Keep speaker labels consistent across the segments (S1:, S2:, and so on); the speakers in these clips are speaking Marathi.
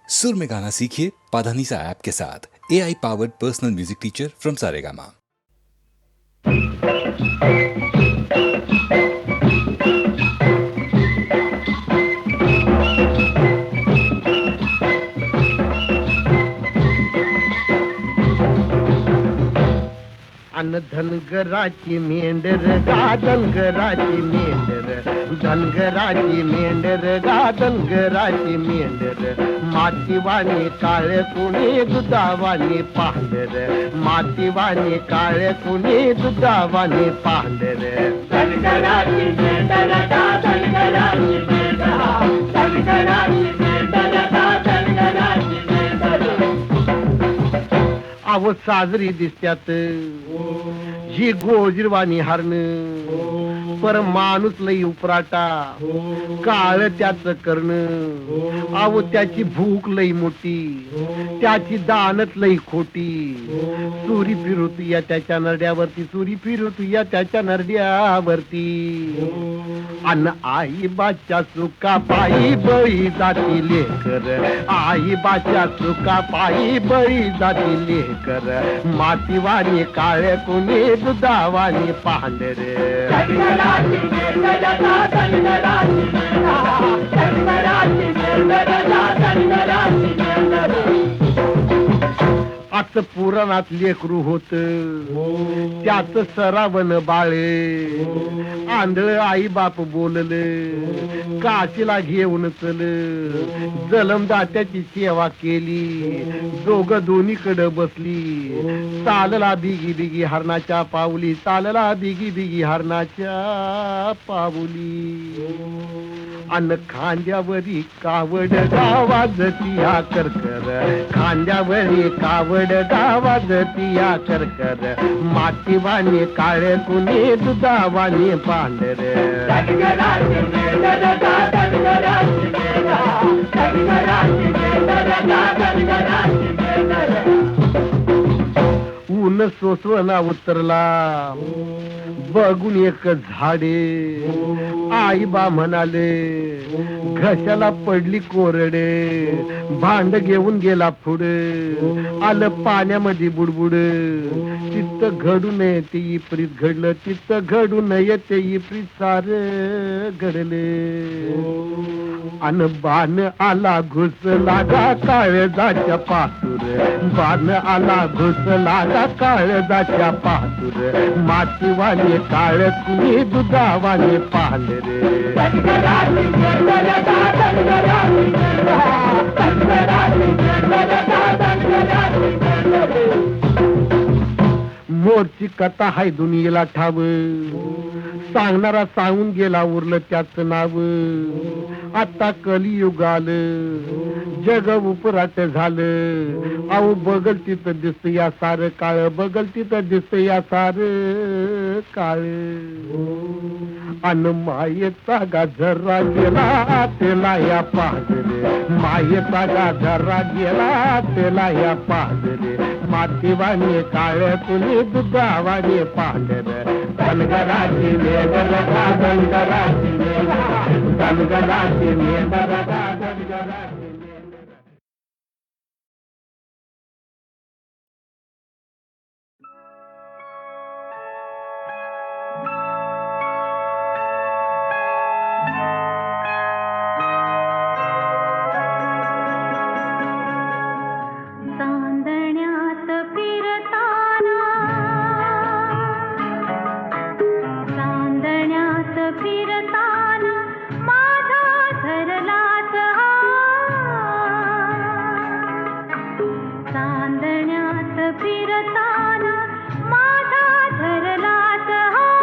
S1: सुर में गाना सीखिए पाधानीसा ऐप के साथ। AI powered personal music teacher from Saregama.
S2: अन धनगराची मेंढर गा धनगराची मेंढर, धनगराची मेंढर गा धनगराची मेंढर, मातीवाणी काळे कुणी दुधावाणी पांढर, मातीवाणी काळे कुणी दुधावाणी पांढर.
S3: धनगराची मेंढर गा धनगराची मेंढर, धनगराची मेंढर गा धनगराची मेंढर.
S2: अव साजरी दिसत्यात ही गोजिरवाणी हरण, पर माणूस लई उपराटा काळ त्याच कर्ण. अव त्याची भूक लई मोठी, त्याची दानत लई खोटी. सुरी फिरत या त्याच्या नरड्यावरती, सुरी फिरत या त्याच्या नरड्यावरती. अन आई बाच्या सुका पायी बळी जाती लेकर, आई बाच्या सुका पायी बळी जाती लेकर. मातीवाणी काळे कुणी दुधावाणी पांढर.
S3: धनगराची मेंढर गा धनगराची मेंढर, धनगराची मेंढर गा धनगराची मेंढर.
S2: आता पुराणात लेकरू होत त्याच सरावन बाळे. आंधळ आई बाप बोलले काशीला घेऊन चल. जलमदात्याची सेवा केली, दोघ दोन्हीकडे बसली. चालला बिगी बिगी हरणाच्या पावली, चालला बिगी बिगी हरणाच्या पावली. अन खांद्यावरी कावड गावाजती या करकर, खांद्यावरी कावड गावाजती या करकर. मातीवाणी काळे कुणी दुधावाणी पांढर.
S3: धनगराची मेंढर गा धनगराची मेंढर, धनगराची मेंढर गा धनगराची मेंढर.
S2: ऊन सोसवना उतरला बघून एक झाडे. आई बा म्हणाले घशाला पडली कोरडे. भांड घेऊन गेला पुढे, आलं पाण्यामध्ये बुडबुड. चित्त घडू नये ते इप्रीत घडलं, चित्त घडू नये ते इप्रीत सार घडले. अन बाण आला घुस लागा काळजाच्या पातूर, बाण आला घुस लागा काळजाच्या पातूर. मातीवाणी काळ कुणी दुधावाणी पांढर.
S3: धनगराची मेंढर गा धनगराची मेंढर, धनगराची मेंढर गा धनगराची मेंढर.
S2: मोरची कथा हाय दुनियेला ठाव, सांगणारा सांगून गेला उरलं त्याच नाव. आता कलियुग आलं, जग उपराट झालं. अहो बगल तिथं दिसत या सार काळ, बगल तिथं दिसत या सार काळ. अन मायेचा गाजरा गेला त्याला या पांढरे, मायेचा गाजरा गेला त्याला या पांढरे. मातीवाणी काळ कुणी दुधावाणी पांढर. धनगराची मेंढर गा धनगराची मेंढर, धनगराची मेंढर गा धनगराची मेंढर.
S4: चांदण्यात फिरताना, चांदण्यात फिरताना माझा धरलाच हात. चांदण्यात फिरताना माझा धरलाच हात.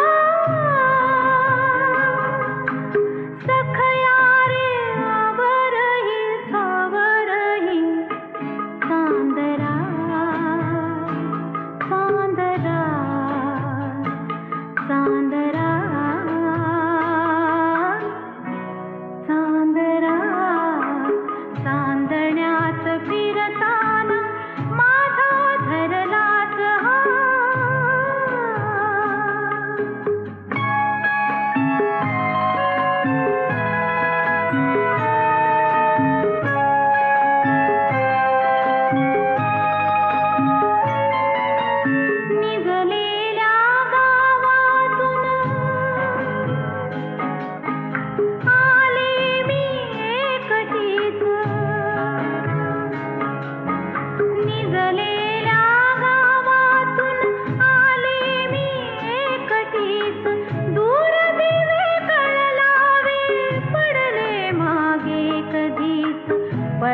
S4: सखया रे आवरही सावरही चांदरा, चांदरा, चांदरा, चांदरा. चांदण्यात फिरताना माझा धरलाच हात.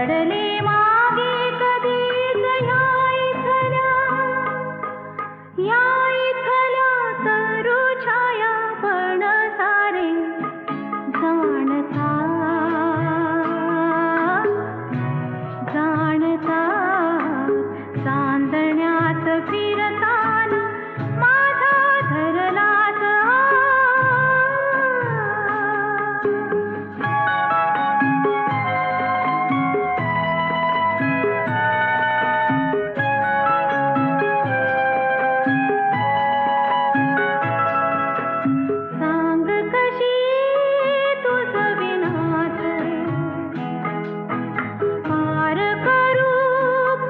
S4: पडले मागे कधीच या इथल्या तरू छाया पण सारे जाणता जाणता चांदण्यात फिरताना माझा धरलाच सांग कशी तुझ विनाच पार करू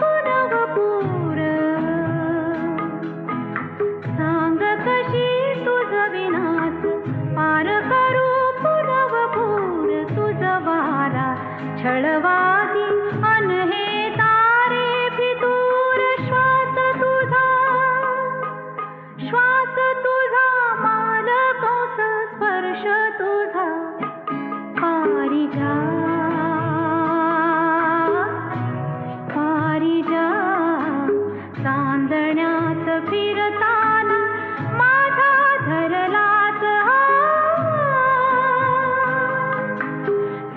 S4: पुनवपूर सांग कशी तुझ विनाच पार करू पुनवपूर तुझ वारा छळवादी अन हे तारे फितूर श्वास तुझा मालकंस स्पर्श तुझा पारिजात चांदण्यात फिरताना माझा धरलाच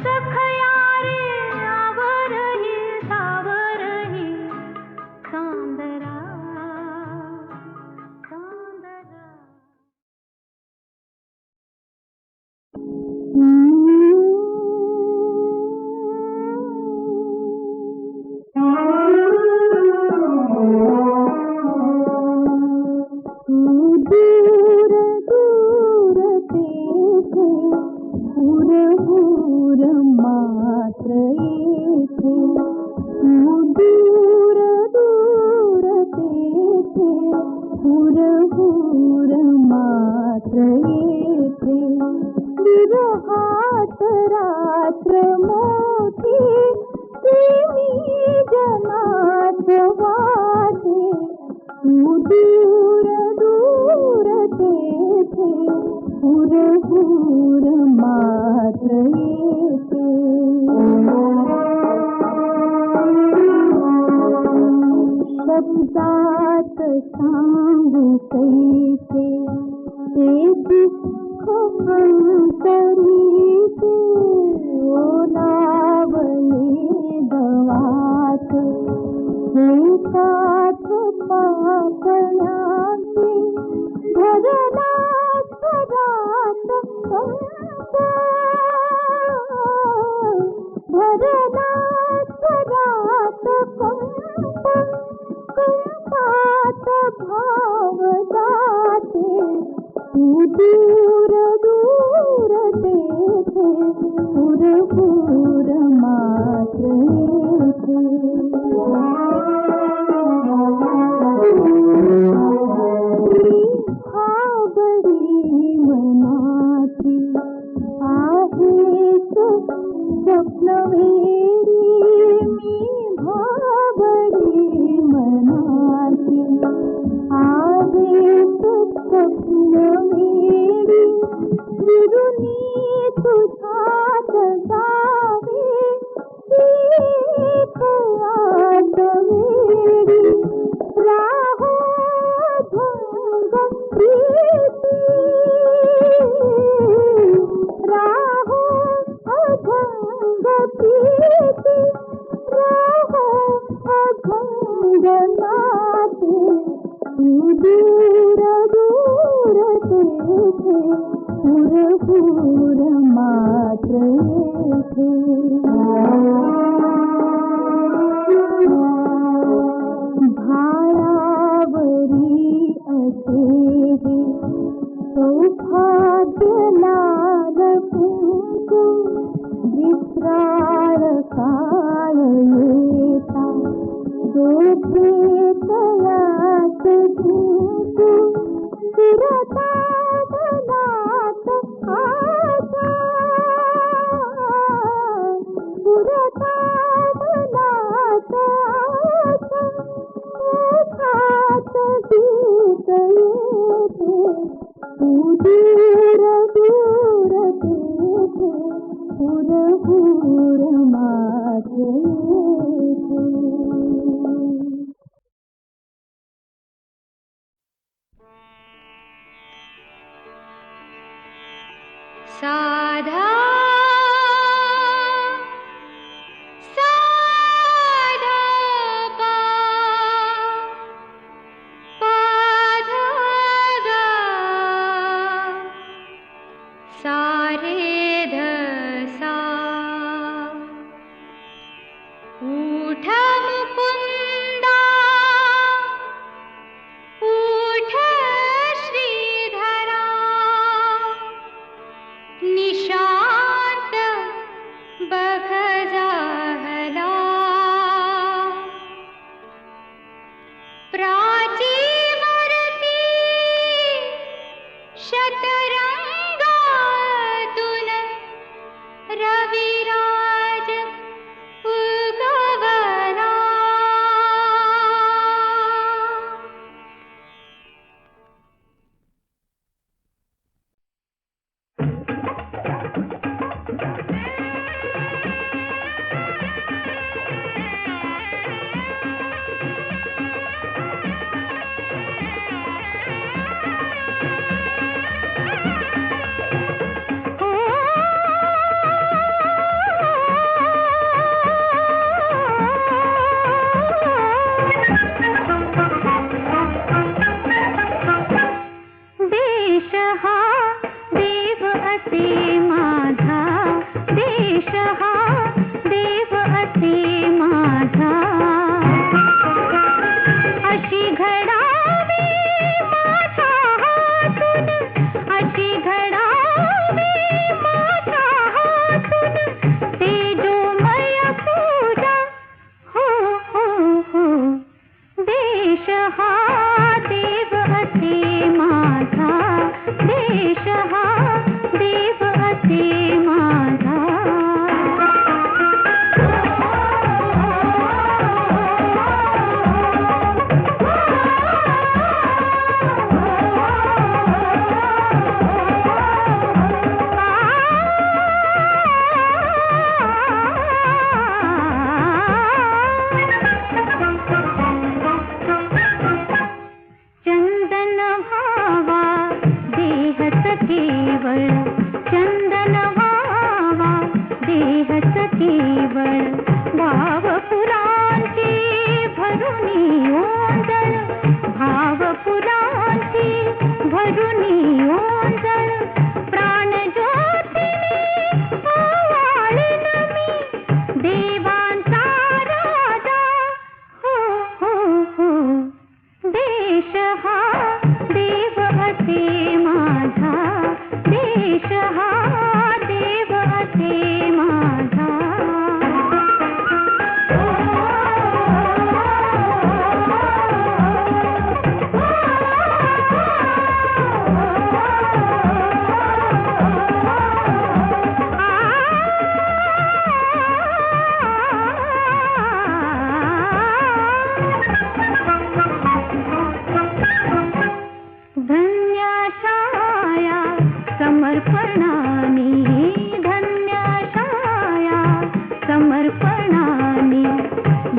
S4: सखया रे आवरही सावरही चांदरा चांदरा दूर दूर तेथे हुर मात्र येथे दूर दूर तेथे हुर मात्र येथे विरहात रात्र मोठी प्रेमी जनात वाटे दूर दूर तेथे हुर मात्र येथे शब्दात सांगू कैसे ते दुःख अंतरीचे ओलावले दवात हे काठ पाकळ्यांचे भरला स्वरात कंप भरला स्वरात कंप कंपात भाव जाते दूर दूर तेथे हुर मात्र येथे भाबडी मनाची आहेच स्वप्नवेडी मी भाबडी मनाची आहेच स्वप्नवेडी विरुनी तुझात जावे एक आत वेडी राहो भंग प्रीती राहो अभंग प्रीती राहो अभंग नाते दूर दूर तेथे हुर मात्र येथे भाळावरी असेही सौभाग्य लाल कुंकू विक्राळ काळ येता दोघे तयास जिंकू फिरता मनात आशा फिरता मनात आशा ओठात गीत येते दूर दूर तेथे हुर मात्र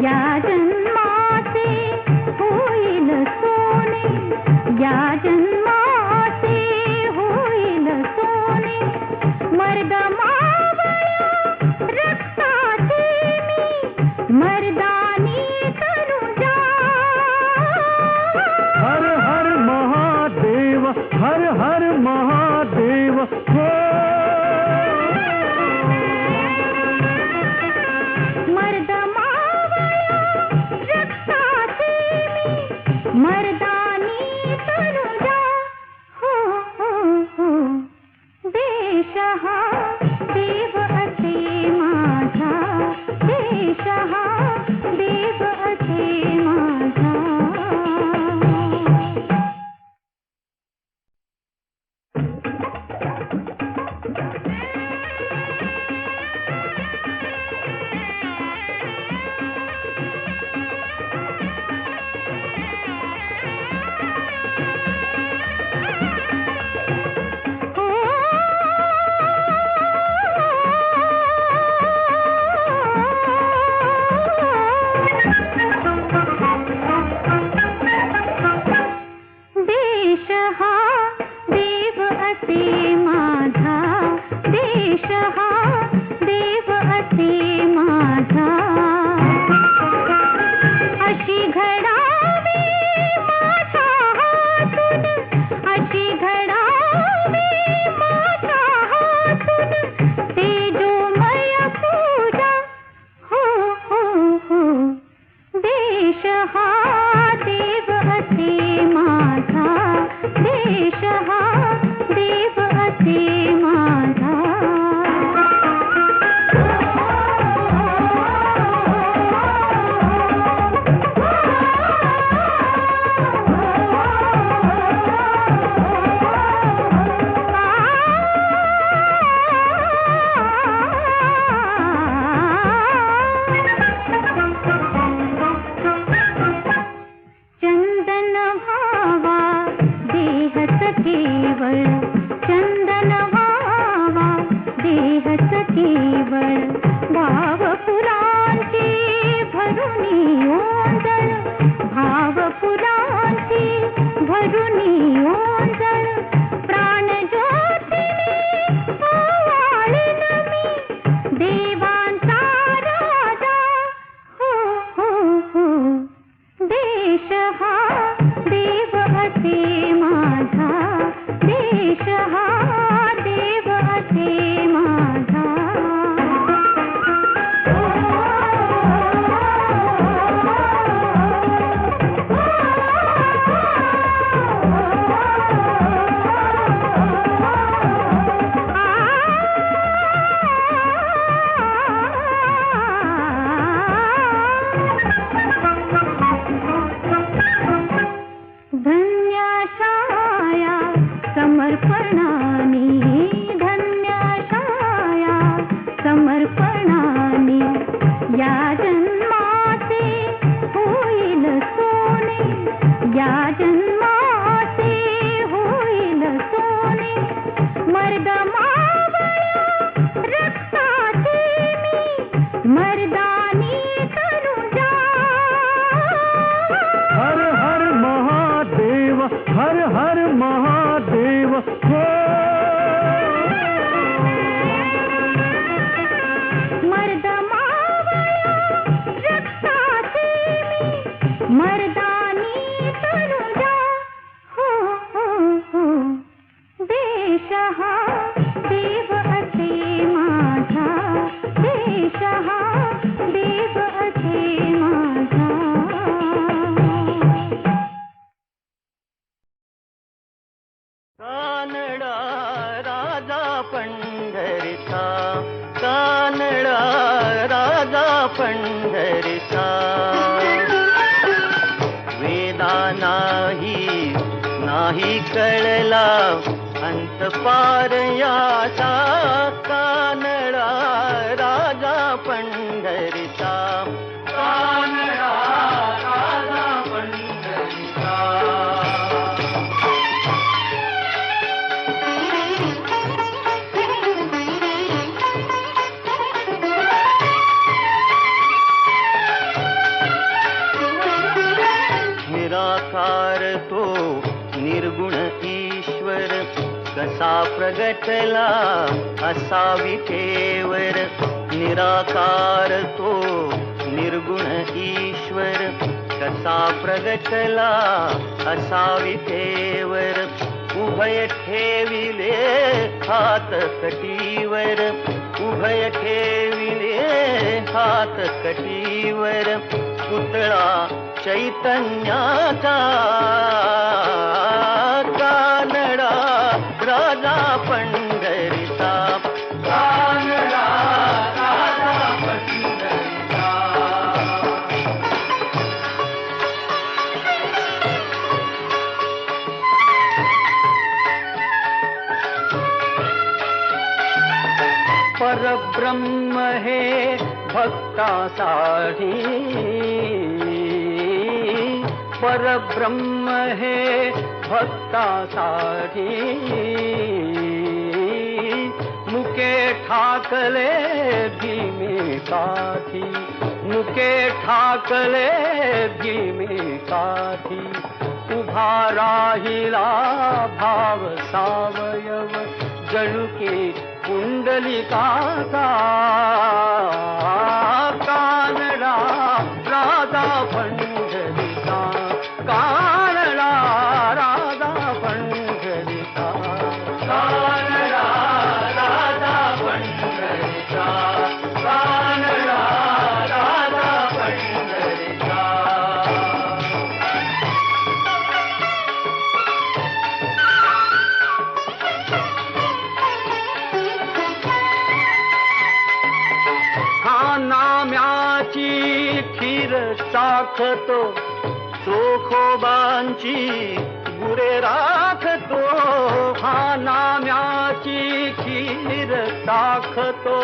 S4: या जन्माचे होईल सोने, या जन्माचे होईल सोने, मर्द मावळ्या रक्ताचे मी मर्दानी तनुजा.
S2: हर हर महादेव, हर हर महादेव. हो
S4: मर्द मावळ्या रक्ताचे मी मर्दानी तनुजा. हो हो हो देश हा देव असे माझा, देश हा देव असे माझा. देश हा देव असे माझा, देश हा देव असे माझा. अशी घडावी माझ्या हातून, अशी घडावी माझ्या हातून तेजोमय पूजा. हो हो हो देश हा देव असे माझा, देश हा देव असे माझा. चंदन व्हावा देहच केवळ, चंदन व्हावा देहच केवळ. भाव फुलांची भरुनी ओंजळ, भाव फुलांची भरुनी ओंजळ. प्राण ज्योतीने ओवाळीन मी देवांचा राजा. हो हो हो देश हा देव असे माझा, देश हा देव असे माझा. धन्याशाया समर्पणाने, धन्याशाया समर्पणाने. या जन्माचे होईल सोने, या जन्माचे होईल सोने, मर्द मावळ्या रक्ताचे मी मर्दानी तनुजा.
S2: हर हर महादेव, हर हर महादेव. हो
S4: मर्द मावळ्या रक्ताचे मी मर्दानी तनुजा. हो हो हो देश हा देव असे माझा, देश हा देव असे माझा.
S5: कानडा राजा पंढरीचा, कानडा राजा पंढरीचा. वेदा नाही कळला अंत पार याचा. कानडा राजा पंढरीचा, कानडा राजा पंढरीचा. कसा प्रगटला असा विठेवर, निराकार तो निर्गुण ईश्वर. कसा प्रगटला असा विठेवर, उभय ठेविले हात कटीवर. उभय ठेविले हात कटीवर, पुतळा चैतन्याचा कानडा राजा पंढरीचा. कानडा राजा पंढरीचा. परब्रह्म हे भक्तासाठी, परब्रह्म हे भक्तासाठी. मुके ठाकले भीमे काठी, मुके ठाकले भीमे काठी. उभा राहिला भाव सावयव, जणुके कुंडलिकाचा. कानडा राजा पंढरीचा. कानडा राजा पंढरीचा. कानडा राजा पंढरीचा. कानडा राजा पंढरीचा. नाम्याची खीर चाखतो, चोखोबांची गुरे राखतो. हा नाम्याची खीर चाखतो,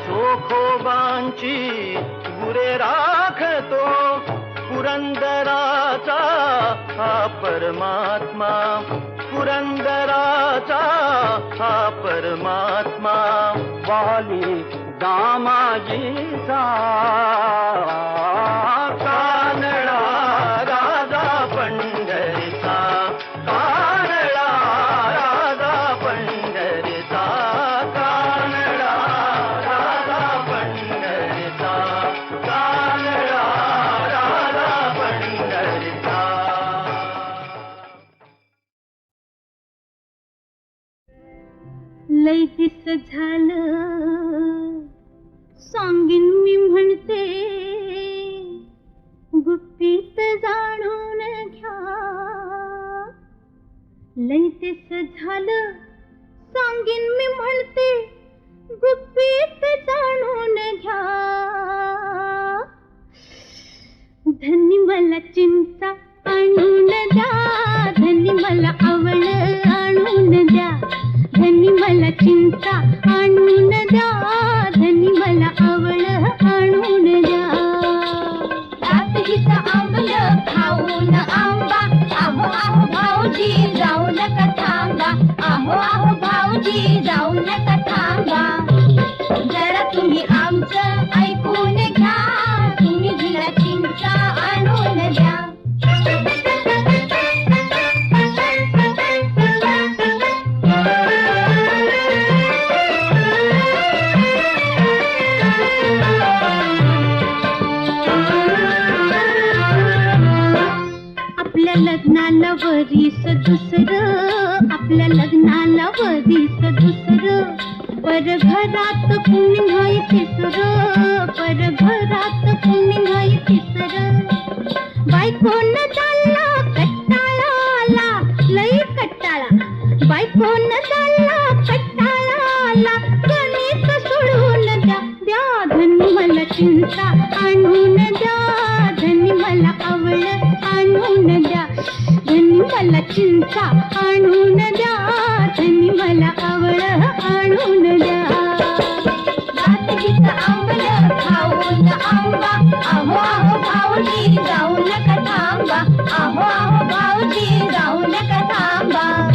S5: चोखोबांची गुरे राखतो. पुरंदराचा हा परमात्मा, पुरंदराचा हा परमात्मा. वाली दामाजीचा. कानडा राजा पंढरीचा. कानडा राजा पंढरीचा. कानडा राजा पंढरीचा. कानडा राजा पंढरीचा.
S4: लय दिस झालं सांगीन मी म्हणते, गुप्तीत जाणून घ्या. लय दिस झालं सांगीन मी म्हणते, गुप्तीत जाणून घ्या. धनी मला चिंचा आणून द्या, धनी मला आवळ आणून द्या. धनी मला चिंचा आणून द्या, धनी मला आवळ आणून द्या. रात्रीचा आंबलं खाऊन आंबा, आहो आहो भाऊजी जाऊ नका थांबा. आहो आहो भाऊजी जाऊ नका थांबा. जरा तुम्ही आमचं ऐकून घ्या, तुम्ही दिला चिंचा आणून द्या. लग्नाला वरीस दुसरं, आपल्या लग्नाला वरीस दुसरं. परघरात कुणी नाही तिसरं, परघरात कुणी नाही तिसरं. बायकोन चालला कट्टाळाला, लई कट्टाळा. बायकोन चालला कट्टाळाला, गणित सोडून द्या. द्या धनी मला चिंता आणून द्या, धनी मला आवळ आणून द्या. धनी मला चिंचा आणून द्या, धनी मला आवळ आणून द्या. रात्रीचं आंबलं खाऊन आंबा, आहो आहो भाऊजी जाऊ नका थांबा. आहो आहो भाऊजी जाऊ नका थांबा.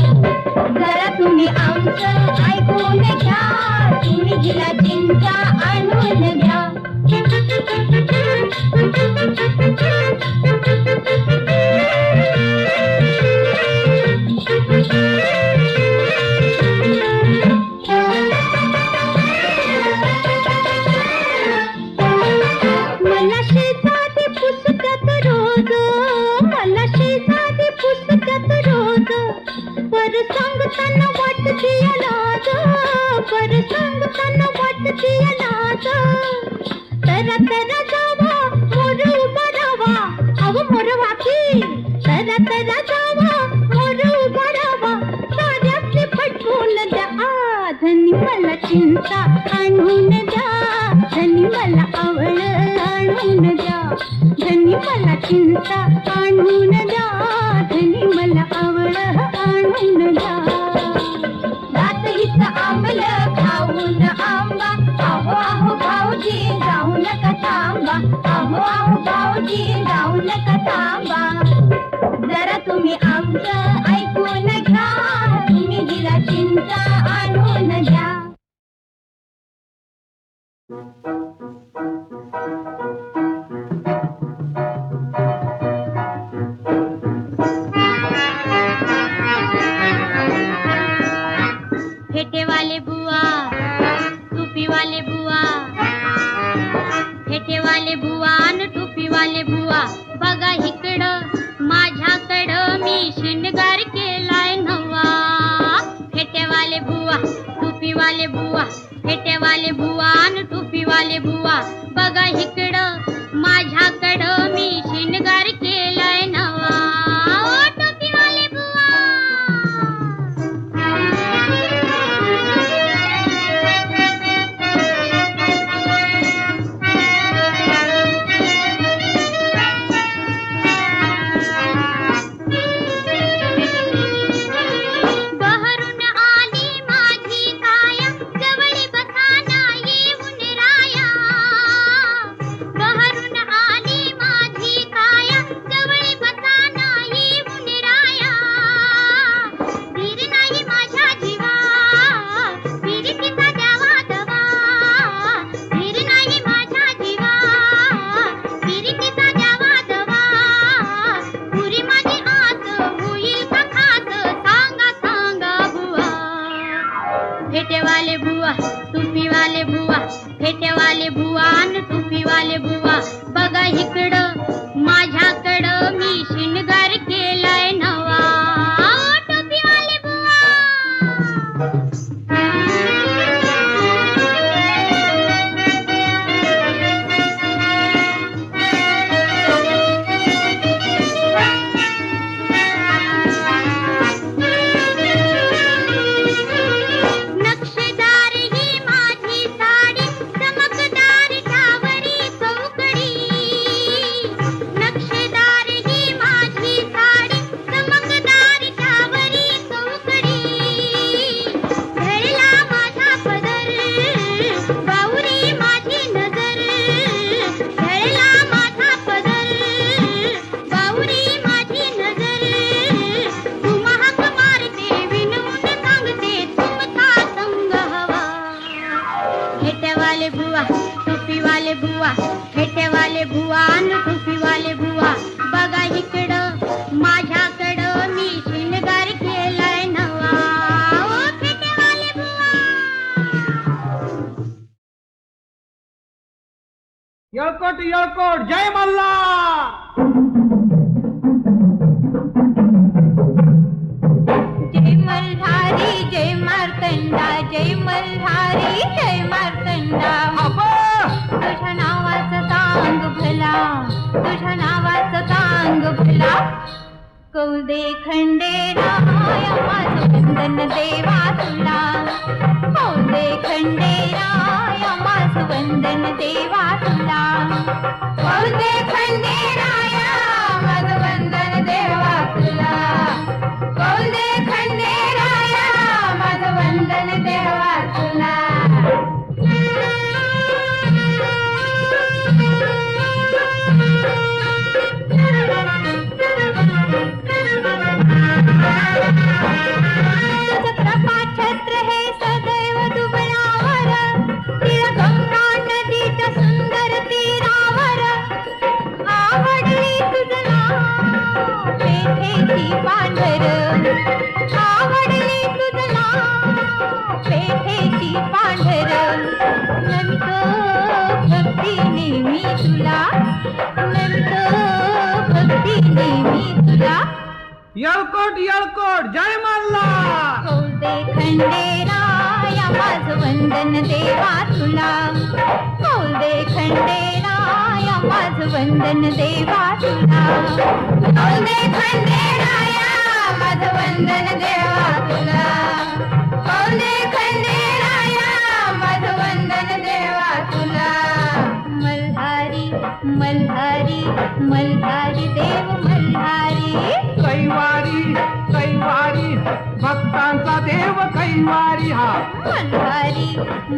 S4: जरा तुम्ही आमचं ऐकून घ्या, तुम्ही दिला चिंचा आणून द्या. रोज मला शेजारी पुस्तकात रोज पर सांगताना वाटते लाज पर सांगताना वाटते लाज तरा तरा जावा मोर उभा रावा अहो मोरवा की तरा तरा जावा मोर उभा रावा साऱ्याचे पटवून द्या धनी मला चिंता आणून द्या धनी मला आवड आणून द्या धनी मला चिंता आणून द्या धनी मला आवड आणून द्या दात हिच आंबलं खाऊन आंबा आहो आहो भाऊजी जाऊ नका थांबा आहो आहो भाऊजी जाऊ नका थांबा जरा तुम्ही आमचं ऐकून घ्या तुम्ही दिला चिंता आणून द्या फेटेवाले बुआ टोपीवाले बुआ फेटेवाले बुआ न टोपीवाले बुआ बघा इकडं माझ्याकडं मी शिणगार केलाय नवा फेटेवाले बुआ टोपीवाले बुआ फेटेवाले बुआ न टोपीवाले बुआ बघा इकडं माझ्याकडं मी शिणगार केलाय नवा ओ टोपीवाले बुआ बहरून आली माझी काया जवळी बसाना येऊन राया बहरून आली माझी काया जवळी बसाना येऊन राया धीर नाही माझ्या जीवा फिरतीचा द्यावा दवा धीर नाही माझ्या जीवा फिरतीचा द्यावा दवा पुरी माझी आस होईल का खास सांगा सांगा बुवा फेटेवाले बुआ टोपीवाले बुआ फेटेवाले बुआ न टोपीवाले बुआ बघा इकडं माझ्याकडं मी शिणगार केलाय नवा ओ टोपीवाले बुआ नक्षदार ही माझी साडी चमकदार त्यावरी चौकडी नक्षदार ही माझी साडी चमकदार त्यावरी चौकडी धरला माझा पदर बावरी माझी नजर धरला माझा पदर बावरी माझी नजर तुम हाक मारते विनवून सांगते तुमचा संग हवा फेटेवाले बुआ टोपीवाले बुआ फेटेवाले बुआ न टोपीवाले बुआ बघा इकडं माझ्याकडं मी शिणगार केलाय नवा ओ फेटेवाले बुआ
S2: येळकोट येळकोट जय मल्ला
S4: जय मल्हारी जय मार्तंडा जय मल्हारी जय मार्तंडा तुझ्या नावाचं तांग भला तुझ्या नावाचं तांग भला कौदे खंडेराय माझं वंदन देवा तुला कौदे खंडेराय माझं वंदन देवा तुला कौदे खंडेराय माझं वंदन देवा तुला कौदे खंडेराय माझं वंदन देवा तुला कृपा छत्र हे सदैव दुबळावर तिळ गंगा नदीच्या सुंदर तीरावर
S2: येळकोट येळकोट जय मल्हार.
S4: हो दे खंडेराया माझ वंदन देवा तुला. हो दे खंडेराया माझ वंदन देवा तुला. हो दे खंडेराया माझ वंदन देवा तुला. हो दे खंडेराया माझ वंदन देवा तुला. मल्हारी मल्हारी मल्हारी देव मल्हारी.
S2: कैवारी कैवारी भक्तांचा देव कैवारी हा.
S4: मल्हारी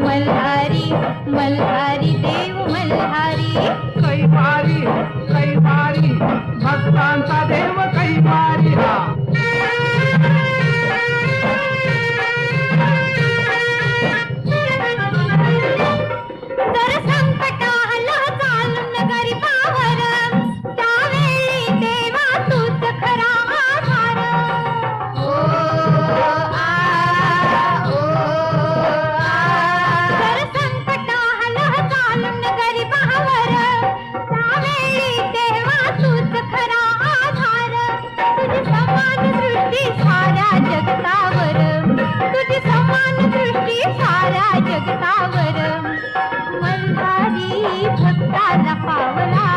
S4: मल्हारी मल्हारी देव मल्हारी.
S2: कैवारी कैवारी भक्तांचा देव कैवारी हा.
S4: जर संकट आलं चालून गरीबावर, त्यावेळी देवा तूच खरा आधार. ओ आ ओ आ. जर संकट आलं चालून गरीबावर, त्यावेळी देवा तूच खरा आधार. तुझी समान दृष्टी साऱ्या जगतावर, तुझी समान दृष्टी साऱ्या जगतावर. मल्हारी भक्ताला पावला,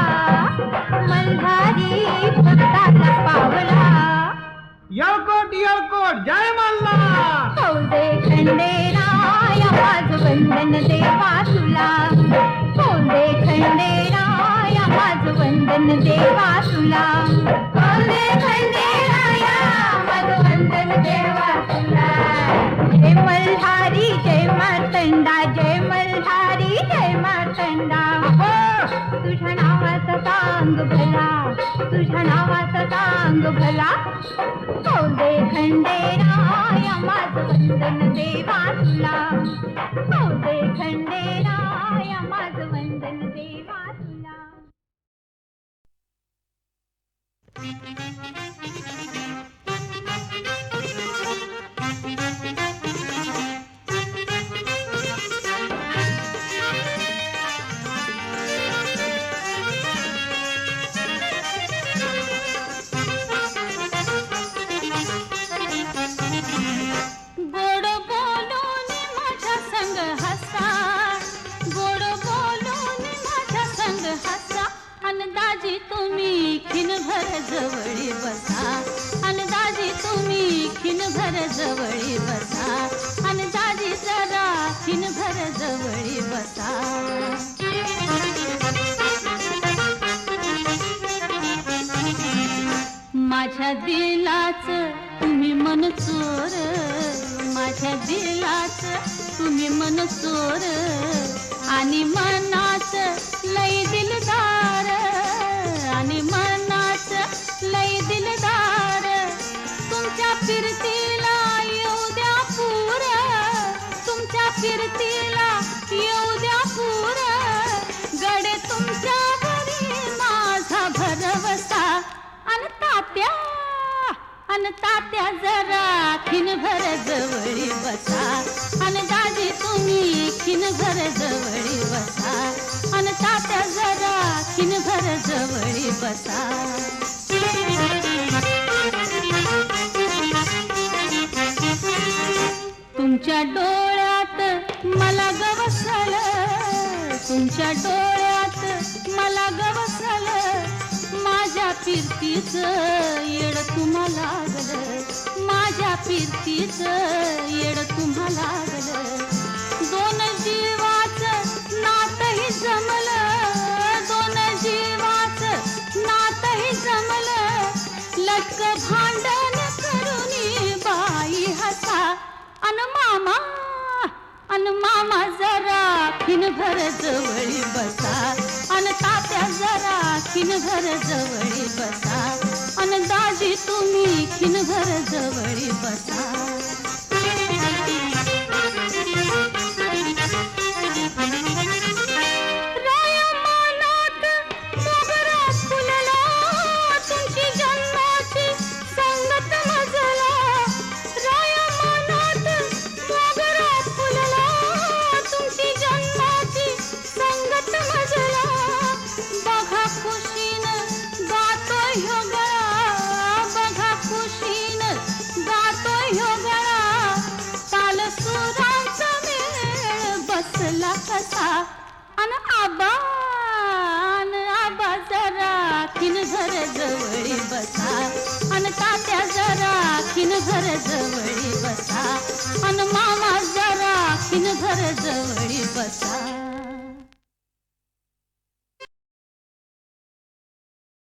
S4: मल्हारी भक्ताला पावला.
S2: येळकोट येळकोट जय मल्हार.
S4: हो दे खंडेराया माझ वंदन देवा तुला. हो दे खंडेराया माझ वंदन देवा तुला. हो दे खंडेराया माझ वंदन देवा तुला. जय मल्हारी जय मार्तंडा, जय मल्हारी जय मार्तंडा. तुझ्या नावाचा सांग भला, तुझ्या नावाचा सांग भला. हो दे खंडेराया माझ वंदन देवा तुला. हो दे खंडेराया माझ वंदन देवा तुला. गोड बोलून माझ्या संग हसा, गोड बोलून माझ्या संग हसा. दाजी तुम्ही खिनभर जवळी बसा, दाजी तुम्ही खिनभर जवळी बसा. दाजी जरा खिनभर जवळी बसा. माझ्या दिलाच तुम्ही मन चोर, माझ्या दिलाच तुम्ही मन चोर. आणि मनाच लय दिलदार, आणि मनाच लय दिलदार. तुमच्या फिरतीला येऊ द्या पूर, तुमच्या फिरतीला येऊ द्या पूर. गडे तुमच्यावरी माझा भरवसा. अन तात्या जरा खिनभर जवळी बसा. दाजी तुम्ही खिनभर जवळी बसा. तात्या जरा खिनभर जवळी बसा. तुमच्या डोळ्यात मला गवसल, तुमच्या डोळ्यात मला गवसल. माझ्या फिरतीच येड तुम्हाला लागलं, माझ्या फिरतीच येड तुम्हाला लागलं. दोन जीवाचं नातही जमलं, दोन जीवाचं नातही जमलं. लटक भांडण करूनी बाई हसा. अन मामा जरा खिनभर जवळी बसा. तात्या जरा खिनभर जवळी बसा. दाजी तुम्ही खिनभर जवळी बसा. रायमानात मोगरा फुलला, तुमची जन्माची संगत मजला. रायमानात मोगरा फुलला, तुमची जन्माची संगत मजला. बघा खुशीनं गातो ह्यो गळा, बघा खुशी बसा अन आबा जरा खिन घर जवळी बसा अन तात्या जरा खिन घर जवळी बसा अन मामा जरा खिन घर जवळी बसा